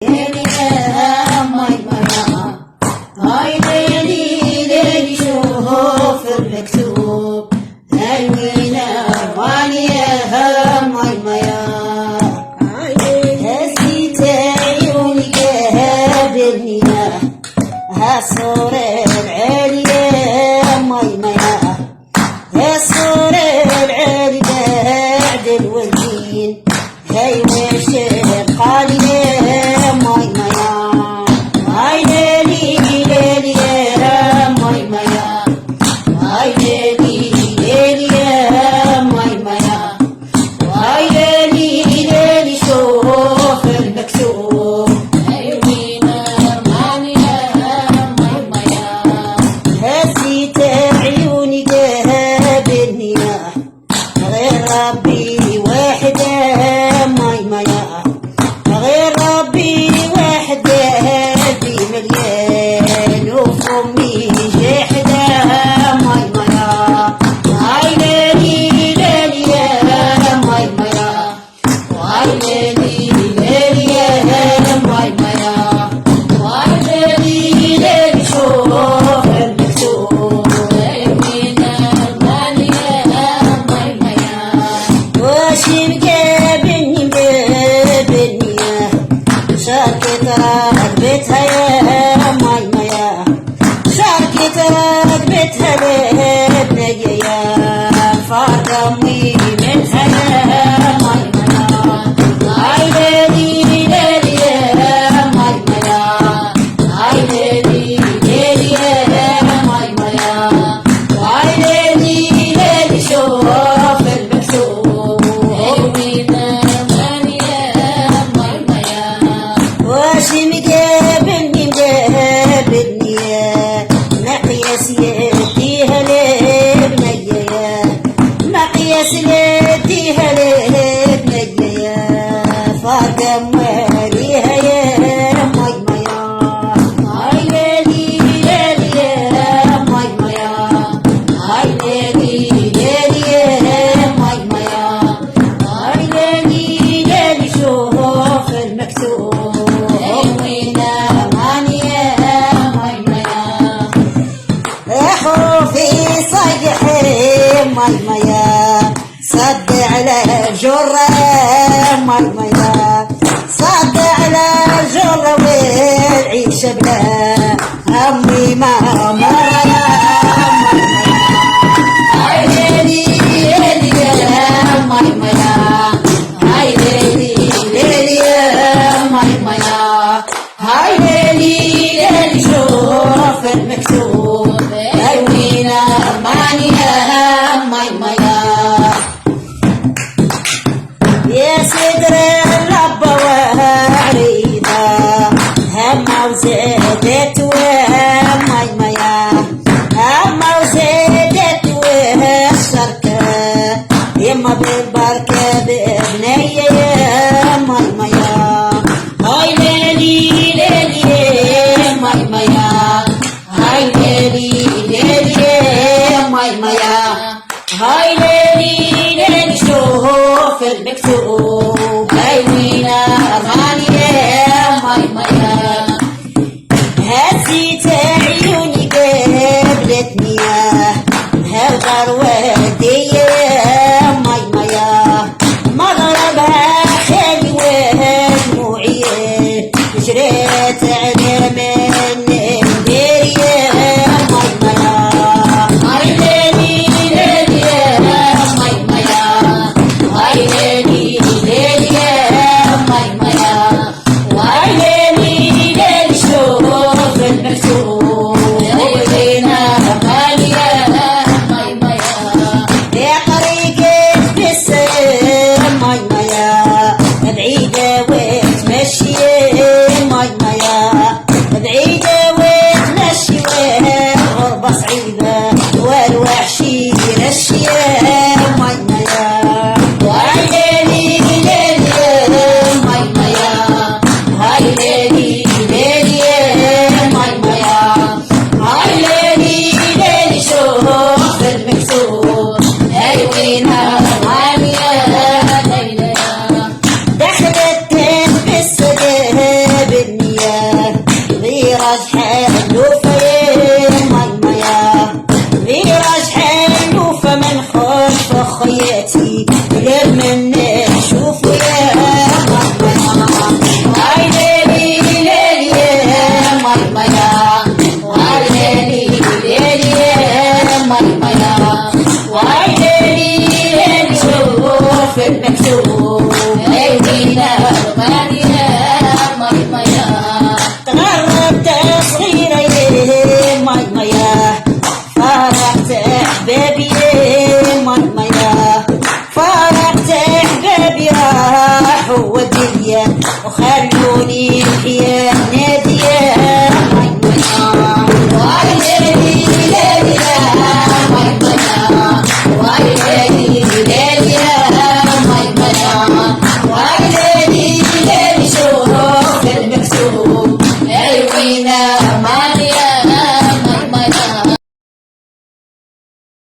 ليلي يا ماي مايا هاي ليلي ليلي شوف المكتوب هالوينا واني يا ماي مايا هزيت عيوني قابلني هالصور العالي يا ماي مايا هالصور العالي بعد الوجين هاي وش قالي ربي وحده ماي مايا غير ربي وحده قلبي مليان وفمي جحده ماي مايا هاي ليلي ليلي يا ماي مايا هاي ليلي ليلي يا ماي مايا هاي ليلي ليلي شوف المكتوب واشي مقابلني مقابلني شاركت ركبتها يا ماي مايا شاركت ركبتها لبنية يا فارقة أمي منها يا ماي مايا هاي ليلي ليلي يا ماي مايا هاي ليلي ليلي يا ماي مايا هاي ليلي ليلي شوف المكتوب واشي مقابلني مقابلني مقياس يديها لبنية مقياس يديها لبنية يا فارقة مواليها يا ماي مايا هاي ليلي ليلي يا ماي مايا هاي ليلي ليلي يا ماي مايا هاي ليلي ليلي شوف المكتوب خوفي صيح ماي مايا صد على الجرة ماي مايا صد على الجرة والعيش بلا همي ما مرة هاي ليلي ليلي يا ماي مايا هاي ليلي ليلي يا ماي مايا هاي ليلي ليلي شوف المكتوب هايوينا ماني يا ماي مايا يا صدر الرب وعريضة هما وزادت وماي مايا هما وزادت والشركة يما بالبركة بابنية يا ماي مايا هاي ليلي ليلي يا ماي مايا هاي ليلي ليلي يا ماي مايا هاي ليلي ليلي شوف المكتوب هايوينا أغاني يا ماي مايا هزيت عيوني قابلتني هالغار ودية يا ماي مايا مغربها خالي ودموعي جريت على من ندير يا ماي مايا هاي ليلي ليلي يا ماي مايا هاي ليلي ليلي يا ماي مايا هاي ليلي ليلي شوف المكتوب وبينا غالي يا ماي مايا يا طريقة بالسلام ماي مايا بعيدة وتمشي ماي مايا وينا